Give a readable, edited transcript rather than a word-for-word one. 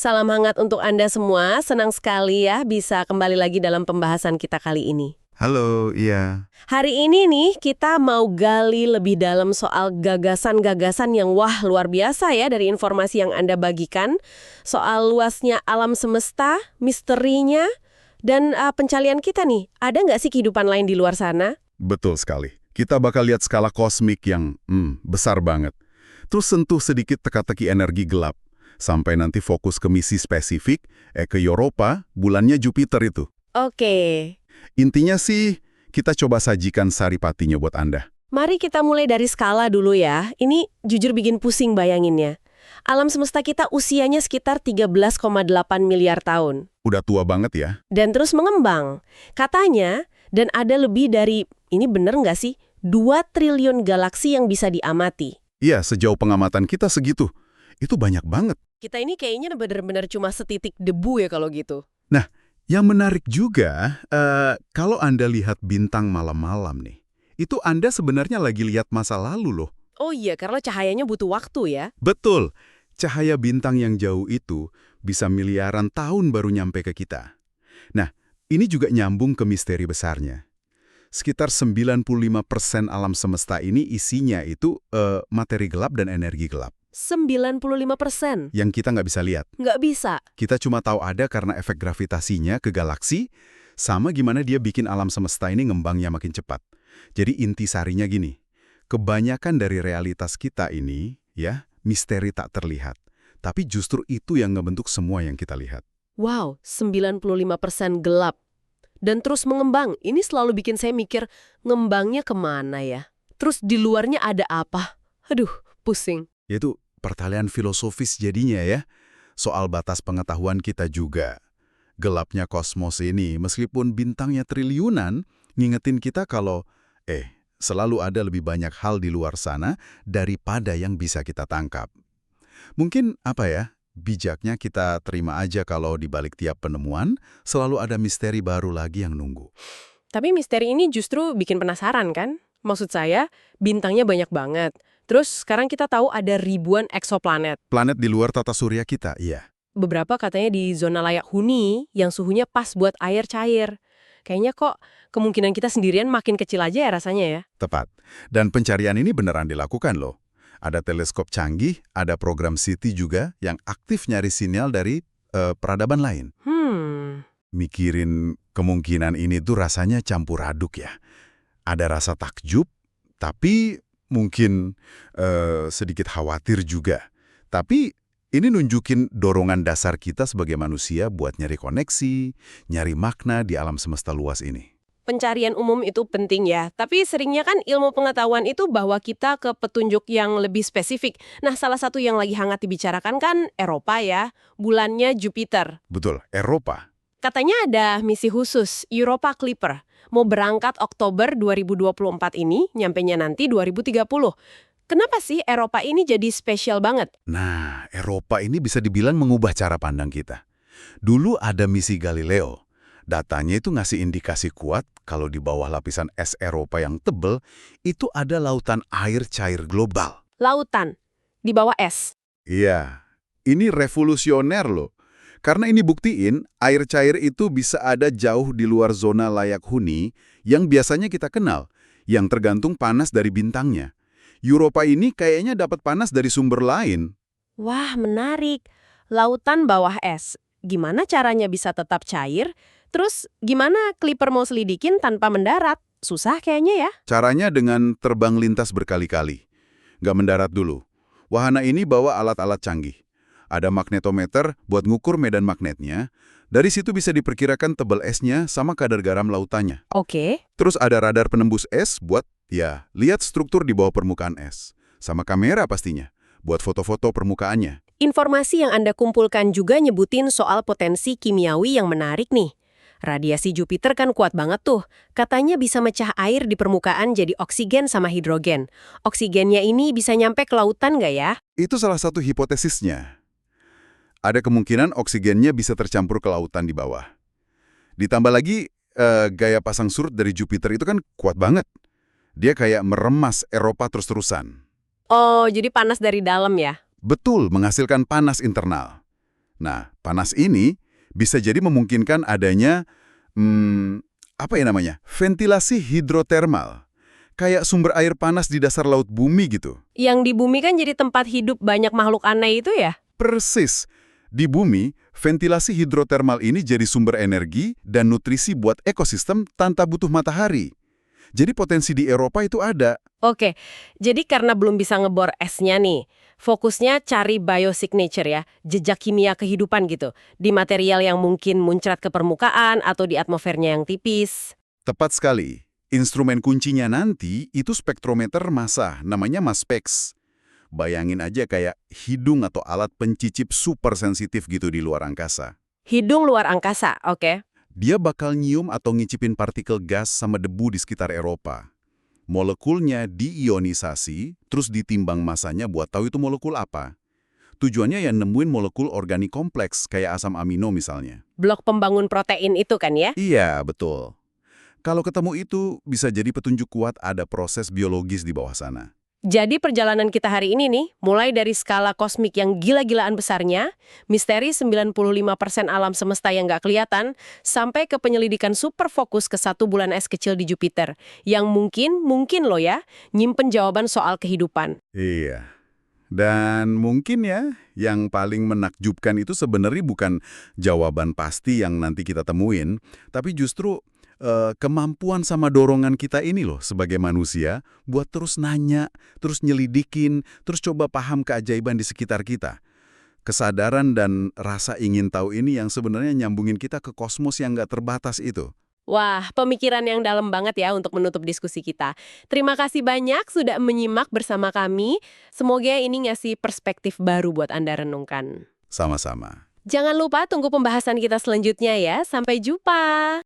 Salam hangat untuk Anda semua. Senang sekali ya bisa kembali lagi dalam pembahasan kita kali ini. Halo, iya. Hari ini nih kita mau gali lebih dalam soal gagasan-gagasan yang luar biasa ya dari informasi yang Anda bagikan. Soal luasnya alam semesta, misterinya, dan pencarian kita nih. Ada nggak sih kehidupan lain di luar sana? Betul sekali. Kita bakal lihat skala kosmik yang besar banget. Terus sentuh sedikit teka-teki energi gelap. Sampai nanti fokus ke misi spesifik, ke Europa, bulannya Jupiter itu. Oke. Intinya sih, kita coba sajikan saripatinya buat Anda. Mari kita mulai dari skala dulu ya. Ini jujur bikin pusing bayanginnya. Alam semesta kita usianya sekitar 13,8 miliar tahun. Udah tua banget ya. Dan terus mengembang. Katanya, dan ada lebih dari, ini bener nggak sih, 2 triliun galaksi yang bisa diamati. Iya, sejauh pengamatan kita segitu. Itu banyak banget. Kita ini kayaknya bener-bener cuma setitik debu ya kalau gitu. Nah, yang menarik juga, kalau Anda lihat bintang malam-malam nih, itu Anda sebenarnya lagi lihat masa lalu loh. Oh iya, karena cahayanya butuh waktu ya. Betul, cahaya bintang yang jauh itu bisa miliaran tahun baru nyampe ke kita. Nah, ini juga nyambung ke misteri besarnya. Sekitar 95% alam semesta ini isinya itu materi gelap dan energi gelap. 95%. Yang kita nggak bisa lihat. Nggak bisa. Kita cuma tahu ada karena efek gravitasinya ke galaksi, sama gimana dia bikin alam semesta ini ngembangnya makin cepat. Jadi intisarinya gini, kebanyakan dari realitas kita ini, ya, misteri tak terlihat. Tapi justru itu yang ngebentuk semua yang kita lihat. Wow, 95% gelap. Dan terus mengembang. Ini selalu bikin saya mikir, ngembangnya kemana ya? Terus di luarnya ada apa? Aduh, pusing. Yaitu pertanyaan filosofis jadinya ya, soal batas pengetahuan kita juga. Gelapnya kosmos ini, meskipun bintangnya triliunan, ngingetin kita kalau, selalu ada lebih banyak hal di luar sana daripada yang bisa kita tangkap. Mungkin, bijaknya kita terima aja kalau di balik tiap penemuan, selalu ada misteri baru lagi yang nunggu. Tapi misteri ini justru bikin penasaran kan? Maksud saya, bintangnya banyak banget. Terus sekarang kita tahu ada ribuan eksoplanet. Planet di luar tata surya kita, iya. Beberapa katanya di zona layak huni yang suhunya pas buat air cair. Kayaknya kok kemungkinan kita sendirian makin kecil aja ya rasanya ya. Tepat. Dan pencarian ini beneran dilakukan loh. Ada teleskop canggih, ada program SETI juga yang aktif nyari sinyal dari peradaban lain. Mikirin kemungkinan ini tuh rasanya campur aduk ya. Ada rasa takjub, tapi mungkin sedikit khawatir juga. Tapi ini nunjukin dorongan dasar kita sebagai manusia buat nyari koneksi, nyari makna di alam semesta luas ini. Pencarian umum itu penting ya, tapi seringnya kan ilmu pengetahuan itu bawa kita ke petunjuk yang lebih spesifik. Nah, salah satu yang lagi hangat dibicarakan kan Eropa ya, bulannya Jupiter. Betul, Eropa. Katanya ada misi khusus, Europa Clipper. Mau berangkat Oktober 2024 ini, nyampenya nanti 2030. Kenapa sih Eropa ini jadi spesial banget? Nah, Eropa ini bisa dibilang mengubah cara pandang kita. Dulu ada misi Galileo. Datanya itu ngasih indikasi kuat kalau di bawah lapisan es Eropa yang tebal, itu ada lautan air cair global. Lautan, di bawah es. Iya, ini revolusioner loh. Karena ini buktiin air cair itu bisa ada jauh di luar zona layak huni yang biasanya kita kenal, yang tergantung panas dari bintangnya. Europa ini kayaknya dapat panas dari sumber lain. Wah, menarik. Lautan bawah es. Gimana caranya bisa tetap cair? Terus gimana Clipper mau selidikin tanpa mendarat? Susah kayaknya ya. Caranya dengan terbang lintas berkali-kali. Nggak mendarat dulu. Wahana ini bawa alat-alat canggih. Ada magnetometer buat ngukur medan magnetnya. Dari situ bisa diperkirakan tebal esnya sama kadar garam lautannya. Oke. Terus ada radar penembus es buat, lihat struktur di bawah permukaan es. Sama kamera pastinya, buat foto-foto permukaannya. Informasi yang Anda kumpulkan juga nyebutin soal potensi kimiawi yang menarik nih. Radiasi Jupiter kan kuat banget tuh. Katanya bisa mecah air di permukaan jadi oksigen sama hidrogen. Oksigennya ini bisa nyampe ke lautan nggak ya? Itu salah satu hipotesisnya. Ada kemungkinan oksigennya bisa tercampur ke lautan di bawah. Ditambah lagi, gaya pasang surut dari Jupiter itu kan kuat banget. Dia kayak meremas Eropa terus-terusan. Oh, jadi panas dari dalam ya? Betul, menghasilkan panas internal. Nah, panas ini bisa jadi memungkinkan adanya, apa ya namanya, ventilasi hidrotermal. Kayak sumber air panas di dasar laut bumi gitu. Yang di bumi kan jadi tempat hidup banyak makhluk aneh itu ya? Persis. Di bumi, ventilasi hidrotermal ini jadi sumber energi dan nutrisi buat ekosistem tanpa butuh matahari. Jadi potensi di Eropa itu ada. Oke, jadi karena belum bisa ngebor esnya nih, fokusnya cari biosignature ya, jejak kimia kehidupan gitu, di material yang mungkin muncrat ke permukaan atau di atmosfernya yang tipis. Tepat sekali. Instrumen kuncinya nanti itu spektrometer massa, namanya MASSPEX. Bayangin aja kayak hidung atau alat pencicip super sensitif gitu di luar angkasa. Hidung luar angkasa, oke. Dia bakal nyium atau ngicipin partikel gas sama debu di sekitar Eropa. Molekulnya diionisasi, terus ditimbang masanya buat tahu itu molekul apa. Tujuannya ya nemuin molekul organik kompleks kayak asam amino misalnya. Blok pembangun protein itu kan ya? Iya, betul. Kalau ketemu itu, bisa jadi petunjuk kuat ada proses biologis di bawah sana. Jadi perjalanan kita hari ini nih, mulai dari skala kosmik yang gila-gilaan besarnya, misteri 95% alam semesta yang nggak kelihatan, sampai ke penyelidikan super fokus ke satu bulan es kecil di Jupiter, yang mungkin loh ya, nyimpen jawaban soal kehidupan. Iya. Dan mungkin ya, yang paling menakjubkan itu sebenarnya bukan jawaban pasti yang nanti kita temuin, tapi justru kemampuan sama dorongan kita ini loh sebagai manusia buat terus nanya, terus nyelidikin, terus coba paham keajaiban di sekitar kita. Kesadaran dan rasa ingin tahu ini yang sebenarnya nyambungin kita ke kosmos yang nggak terbatas itu. Wah, pemikiran yang dalam banget ya untuk menutup diskusi kita. Terima kasih banyak sudah menyimak bersama kami. Semoga ini ngasih perspektif baru buat Anda renungkan. Sama-sama. Jangan lupa tunggu pembahasan kita selanjutnya ya. Sampai jumpa!